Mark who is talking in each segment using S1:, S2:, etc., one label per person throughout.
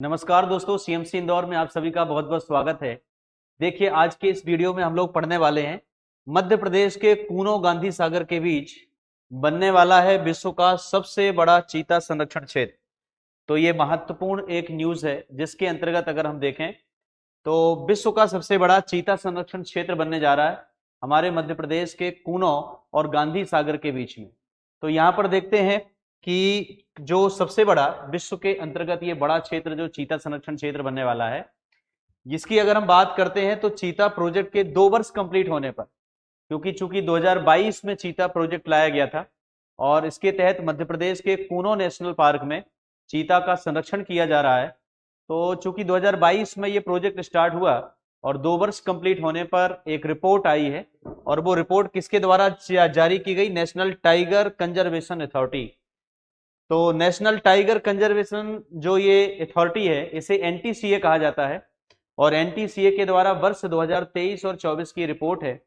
S1: नमस्कार दोस्तों, सीएमसी इंदौर में आप सभी का बहुत बहुत स्वागत है। देखिए, आज के इस वीडियो में हम लोग पढ़ने वाले हैं मध्य प्रदेश के कूनो गांधी सागर के बीच बनने वाला है विश्व का सबसे बड़ा चीता संरक्षण क्षेत्र। तो ये महत्वपूर्ण एक न्यूज है जिसके अंतर्गत अगर हम देखें तो विश्व का सबसे बड़ा चीता संरक्षण क्षेत्र बनने जा रहा है हमारे मध्य प्रदेश के कूनो और गांधी सागर के बीच में। तो यहाँ पर देखते हैं कि जो सबसे बड़ा विश्व के अंतर्गत ये बड़ा क्षेत्र जो चीता संरक्षण क्षेत्र बनने वाला है, जिसकी अगर हम बात करते हैं तो चीता प्रोजेक्ट के 2 वर्ष कंप्लीट होने पर, क्योंकि चूंकि 2022 में चीता प्रोजेक्ट लाया गया था और इसके तहत मध्य प्रदेश के कूनो नेशनल पार्क में चीता का संरक्षण किया जा रहा है। तो चूंकि 2022 में ये प्रोजेक्ट स्टार्ट हुआ और 2 वर्ष कंप्लीट होने पर एक रिपोर्ट आई है, और वो रिपोर्ट किसके द्वारा जारी की गई? National tiger conservation authority. तो नेशनल टाइगर कंजर्वेशन जो ये अथॉरिटी है, इसे एनटीसीए कहा जाता है, और एनटीसीए के द्वारा वर्ष 2023 और 24 की रिपोर्ट है।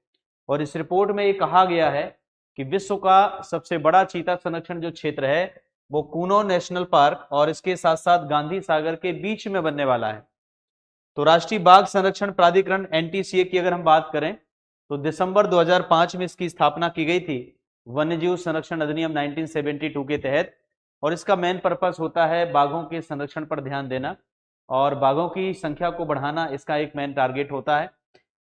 S1: और इस रिपोर्ट में ये कहा गया है कि विश्व का सबसे बड़ा चीता संरक्षण जो क्षेत्र है वो कूनो नेशनल पार्क और इसके साथ साथ गांधी सागर के बीच में बनने वाला है। तो राष्ट्रीय बाघ संरक्षण प्राधिकरण एनटीसीए की अगर हम बात करें तो दिसंबर 2005 में इसकी स्थापना की गई थी वन्यजीव संरक्षण अधिनियम 1972 के तहत। और इसका मेन पर्पस होता है बाघों के संरक्षण पर ध्यान देना और बाघों की संख्या को बढ़ाना, इसका एक मेन टारगेट होता है।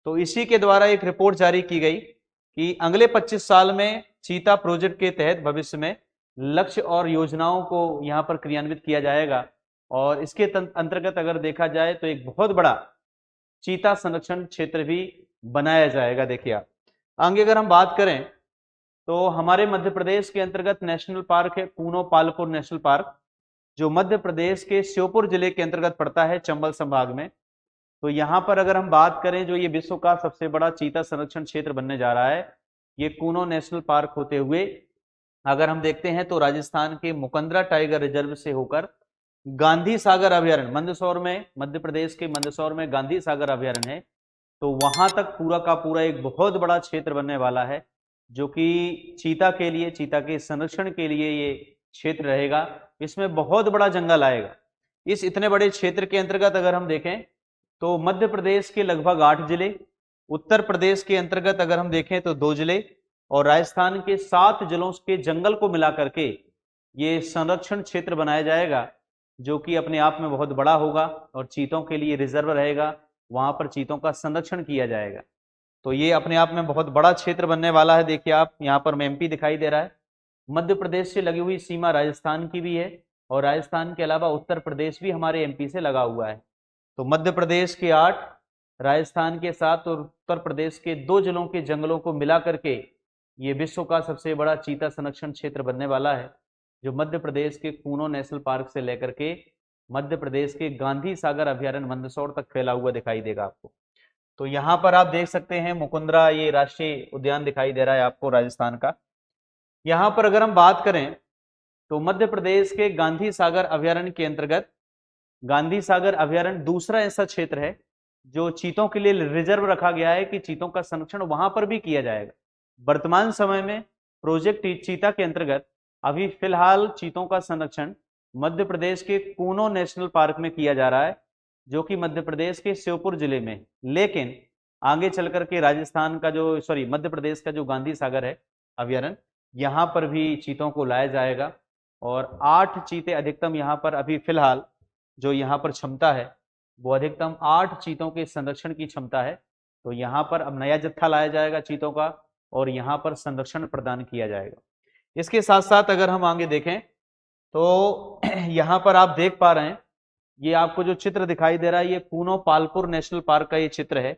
S1: तो इसी के द्वारा एक रिपोर्ट जारी की गई कि अगले 25 साल में चीता प्रोजेक्ट के तहत भविष्य में लक्ष्य और योजनाओं को यहाँ पर क्रियान्वित किया जाएगा। और इसके अंतर्गत अगर देखा जाए तो एक बहुत बड़ा चीता संरक्षण क्षेत्र भी बनाया जाएगा। देखिए, आप आगे अगर हम बात करें तो हमारे मध्य प्रदेश के अंतर्गत नेशनल पार्क है कूनो पालपुर नेशनल पार्क, जो मध्य प्रदेश के श्योपुर जिले के अंतर्गत पड़ता है, चंबल संभाग में। तो यहाँ पर अगर हम बात करें, जो ये विश्व का सबसे बड़ा चीता संरक्षण क्षेत्र बनने जा रहा है, ये कूनो नेशनल पार्क होते हुए अगर हम देखते हैं तो राजस्थान के मुकंदरा टाइगर रिजर्व से होकर गांधी सागर अभ्यारण्य, मंदसौर में, मध्य प्रदेश के मंदसौर में गांधी सागर अभ्यारण्य है, तो वहां तक पूरा का पूरा एक बहुत बड़ा क्षेत्र बनने वाला है, जो कि चीता के लिए, चीता के संरक्षण के लिए ये क्षेत्र रहेगा। इसमें बहुत बड़ा जंगल आएगा। इस इतने बड़े क्षेत्र के अंतर्गत अगर हम देखें तो मध्य प्रदेश के लगभग 8 जिले, उत्तर प्रदेश के अंतर्गत अगर हम देखें तो 2 जिले, और राजस्थान के 7 जिलों के जंगल को मिला करके ये संरक्षण क्षेत्र बनाया जाएगा, जो कि अपने आप में बहुत बड़ा होगा और चीतों के लिए रिजर्व रहेगा। वहां पर चीतों का संरक्षण किया जाएगा। तो ये अपने आप में बहुत बड़ा क्षेत्र बनने वाला है। देखिए, आप यहाँ पर एमपी दिखाई दे रहा है, मध्य प्रदेश से लगी हुई सीमा राजस्थान की भी है, और राजस्थान के अलावा उत्तर प्रदेश भी हमारे एमपी से लगा हुआ है। तो मध्य प्रदेश के 8, राजस्थान के 7 और उत्तर प्रदेश के 2 जिलों के जंगलों को मिला करके ये विश्व का सबसे बड़ा चीता संरक्षण क्षेत्र बनने वाला है, जो मध्य प्रदेश के कूनो नेशनल पार्क से लेकर के मध्य प्रदेश के गांधी सागर अभ्यारण्य मंदसौर तक फैला हुआ दिखाई देगा आपको। तो यहाँ पर आप देख सकते हैं मुकुंदरा, ये राष्ट्रीय उद्यान दिखाई दे रहा है आपको राजस्थान का। यहाँ पर अगर हम बात करें तो मध्य प्रदेश के गांधी सागर अभ्यारण्य के अंतर्गत गांधी सागर अभ्यारण्य दूसरा ऐसा क्षेत्र है जो चीतों के लिए रिजर्व रखा गया है कि चीतों का संरक्षण वहां पर भी किया जाएगा। वर्तमान समय में प्रोजेक्ट चीता के अंतर्गत अभी फिलहाल चीतों का संरक्षण मध्य प्रदेश के कूनो नेशनल पार्क में किया जा रहा है, जो कि मध्य प्रदेश के श्योपुर जिले में। लेकिन आगे चल करके राजस्थान का जो, सॉरी, मध्य प्रदेश का जो गांधी सागर है अभ्यारण्य, यहाँ पर भी चीतों को लाया जाएगा। और 8 चीते अधिकतम यहाँ पर अभी फिलहाल जो यहाँ पर क्षमता है वो अधिकतम 8 चीतों के संरक्षण की क्षमता है। तो यहाँ पर अब नया जत्था लाया जाएगा चीतों का और यहाँ पर संरक्षण प्रदान किया जाएगा। इसके साथ साथ अगर हम आगे देखें तो यहाँ पर आप देख पा रहे हैं, ये आपको जो चित्र दिखाई दे रहा है ये कूनो पालपुर नेशनल पार्क का ये चित्र है।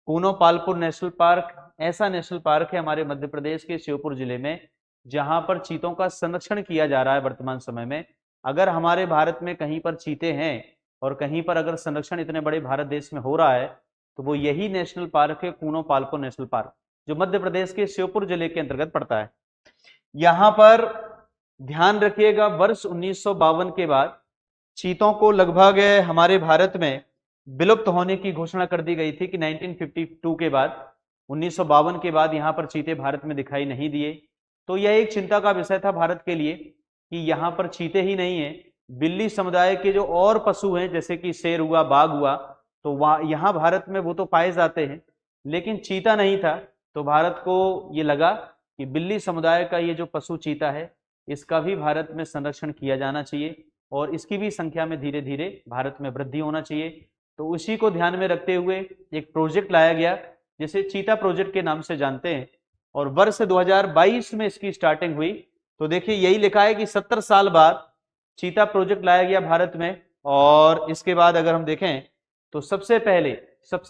S1: कूनो पालपुर नेशनल पार्क ऐसा नेशनल पार्क है हमारे मध्य प्रदेश के श्योपुर जिले में, जहां पर चीतों का संरक्षण किया जा रहा है वर्तमान समय में। अगर हमारे भारत में कहीं पर चीते हैं और कहीं पर अगर संरक्षण इतने बड़े भारत देश में हो रहा है तो वो यही नेशनल पार्क है, कूनो पालपुर नेशनल पार्क, जो मध्य प्रदेश के श्योपुर जिले के अंतर्गत पड़ता है। यहां पर ध्यान रखिएगा, वर्ष 1952 के बाद चीतों को लगभग हमारे भारत में विलुप्त होने की घोषणा कर दी गई थी कि 1952 के बाद, 1952 के बाद यहाँ पर चीते भारत में दिखाई नहीं दिए। तो यह एक चिंता का विषय था भारत के लिए कि यहाँ पर चीते ही नहीं है बिल्ली समुदाय के जो और पशु हैं जैसे कि शेर हुआ, बाघ हुआ, तो वहाँ यहाँ भारत में वो तो पाए जाते हैं, लेकिन चीता नहीं था। तो भारत को ये लगा कि बिल्ली समुदाय का ये जो पशु चीता है, इसका भी भारत में संरक्षण किया जाना चाहिए और इसकी भी संख्या में धीरे धीरे भारत में वृद्धि होना चाहिए। तो उसी को ध्यान में रखते हुए एक प्रोजेक्ट लाया गया जिसे चीता प्रोजेक्ट के नाम से जानते हैं, और वर्ष 2022 में इसकी स्टार्टिंग हुई। तो देखिए यही लिखा है कि 70 साल बाद चीता प्रोजेक्ट लाया गया भारत में। और इसके बाद अगर हम देखें तो सबसे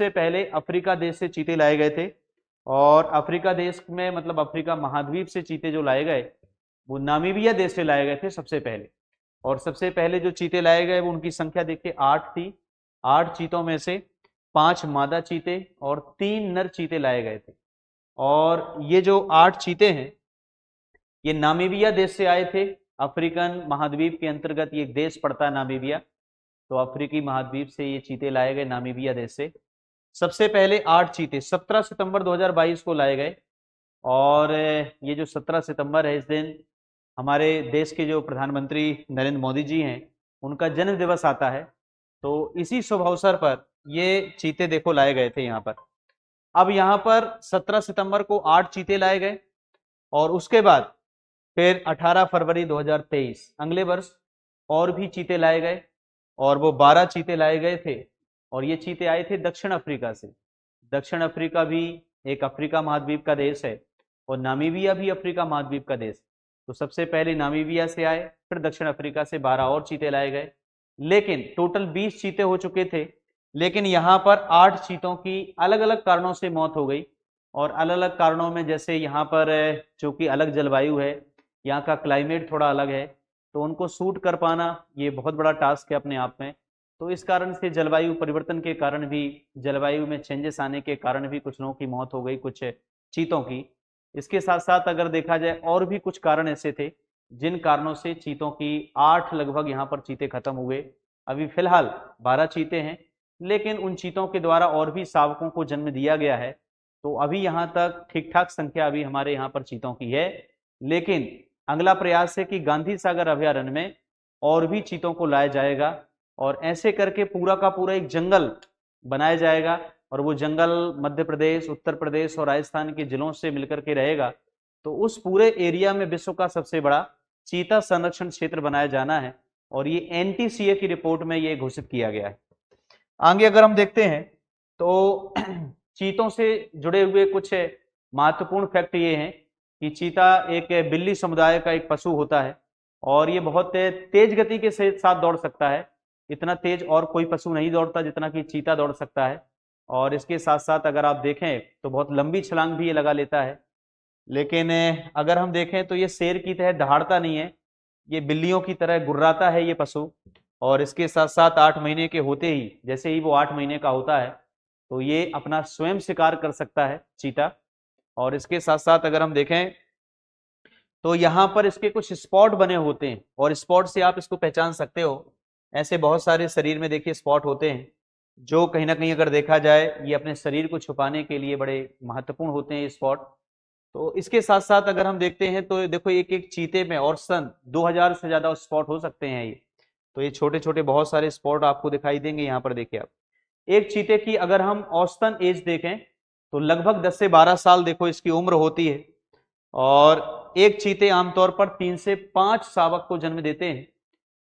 S1: पहले अफ्रीका देश से चीते लाए गए थे, और अफ्रीका देश में मतलब अफ्रीका महाद्वीप से चीते जो लाए गए वो नामीबिया देश से लाए गए थे सबसे पहले। और सबसे पहले जो चीते लाए गए वो उनकी संख्या देखिए 8 थी। 8 चीतों में से 5 मादा चीते और 3 नर चीते लाए गए थे। और ये जो 8 चीते हैं ये नामीबिया देश से आए थे। अफ्रीकन महाद्वीप के अंतर्गत ये एक देश पड़ता है नामीबिया, तो अफ्रीकी महाद्वीप से ये चीते लाए गए नामीबिया देश से। सबसे पहले 8 चीते 17 सितंबर 2022 को लाए गए। और ये जो 17 सितंबर है, इस दिन हमारे देश के जो प्रधानमंत्री नरेंद्र मोदी जी हैं उनका जन्म दिवस आता है। तो इसी शुभ अवसर पर ये चीते देखो लाए गए थे यहाँ पर। अब यहाँ पर 17 सितंबर को 8 चीते लाए गए, और उसके बाद फिर 18 फरवरी 2023 अगले वर्ष और भी चीते लाए गए, और वो 12 चीते लाए गए थे। और ये चीते आए थे दक्षिण अफ्रीका से। दक्षिण अफ्रीका भी एक अफ्रीका महाद्वीप का देश है, और नामीबिया भी अफ्रीका महाद्वीप का देश। तो सबसे पहले नामीबिया से आए, फिर दक्षिण अफ्रीका से 12 और चीते लाए गए। लेकिन टोटल 20 चीते हो चुके थे, लेकिन यहाँ पर 8 चीतों की अलग अलग कारणों से मौत हो गई। और अलग अलग कारणों में जैसे यहाँ पर चूंकि अलग जलवायु है, यहाँ का क्लाइमेट थोड़ा अलग है, तो उनको सूट कर पाना ये बहुत बड़ा टास्क है अपने आप में। तो इस कारण से जलवायु परिवर्तन के कारण भी, जलवायु में चेंजेस आने के कारण भी कुछ लोगों की मौत हो गई, कुछ चीतों की। इसके साथ साथ अगर देखा जाए और भी कुछ कारण ऐसे थे जिन कारणों से चीतों की 8 लगभग यहाँ पर चीते खत्म हुए। अभी फिलहाल 12 चीते हैं, लेकिन उन चीतों के द्वारा और भी शावकों को जन्म दिया गया है। तो अभी यहाँ तक ठीक ठाक संख्या अभी हमारे यहाँ पर चीतों की है। लेकिन अगला प्रयास है कि गांधी सागर अभयारण्य में और भी चीतों को लाया जाएगा, और ऐसे करके पूरा का पूरा एक जंगल बनाया जाएगा। और वो जंगल मध्य प्रदेश, उत्तर प्रदेश और राजस्थान के जिलों से मिलकर के रहेगा। तो उस पूरे एरिया में विश्व का सबसे बड़ा चीता संरक्षण क्षेत्र बनाया जाना है, और ये एनटीसीए की रिपोर्ट में ये घोषित किया गया है। आगे अगर हम देखते हैं तो चीतों से जुड़े हुए कुछ महत्वपूर्ण फैक्ट ये हैं कि चीता एक बिल्ली समुदाय का एक पशु होता है, और ये बहुत तेज गति के साथ दौड़ सकता है। इतना तेज और कोई पशु नहीं दौड़ता जितना कि चीता दौड़ सकता है। और इसके साथ साथ अगर आप देखें तो बहुत लंबी छलांग भी ये लगा लेता है। लेकिन अगर हम देखें तो ये शेर की तरह दहाड़ता नहीं है, ये बिल्लियों की तरह गुर्राता है ये पशु। और इसके साथ साथ 8 महीने के होते ही, जैसे ही वो 8 महीने का होता है, तो ये अपना स्वयं शिकार कर सकता है चीता। और इसके साथ साथ अगर हम देखें तो यहाँ पर इसके कुछ स्पॉट बने होते हैं, और स्पॉट से आप इसको पहचान सकते हो। ऐसे बहुत सारे शरीर में देखिए स्पॉट होते हैं, जो कहीं ना कहीं अगर देखा जाए ये अपने शरीर को छुपाने के लिए बड़े महत्वपूर्ण होते हैं ये स्पॉट। तो इसके साथ साथ अगर हम देखते हैं तो देखो एक एक चीते में औसतन 2000 से ज्यादा स्पॉट हो सकते हैं ये। तो ये छोटे छोटे बहुत सारे स्पॉट आपको दिखाई देंगे। यहाँ पर देखिए आप एक चीते की अगर हम औसतन एज देखें तो लगभग 10 से 12 साल देखो इसकी उम्र होती है। और एक चीते आमतौर पर 3 से 5 शावक को जन्म देते हैं।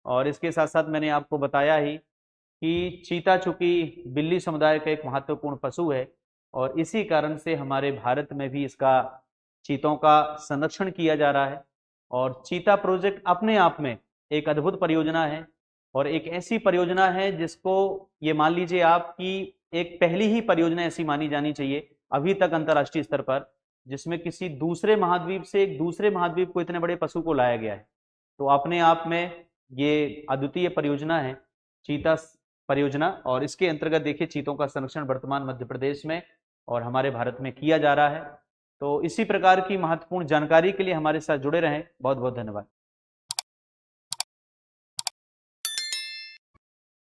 S1: और इसके साथ साथ मैंने आपको बताया ही कि चीता चूंकि बिल्ली समुदाय का एक महत्वपूर्ण पशु है, और इसी कारण से हमारे भारत में भी इसका चीतों का संरक्षण किया जा रहा है। और चीता प्रोजेक्ट अपने आप में एक अद्भुत परियोजना है, और एक ऐसी परियोजना है जिसको ये मान लीजिए आप कि एक पहली ही परियोजना ऐसी मानी जानी चाहिए अभी तक अंतर्राष्ट्रीय स्तर पर, जिसमें किसी दूसरे महाद्वीप से एक दूसरे महाद्वीप को इतने बड़े पशु को लाया गया है। तो अपने आप में ये अद्वितीय परियोजना है चीता परियोजना। और इसके अंतर्गत देखिए चीतों का संरक्षण वर्तमान मध्य प्रदेश में और हमारे भारत में किया जा रहा है। तो इसी प्रकार की महत्वपूर्ण जानकारी के लिए हमारे साथ जुड़े रहें। बहुत बहुत धन्यवाद।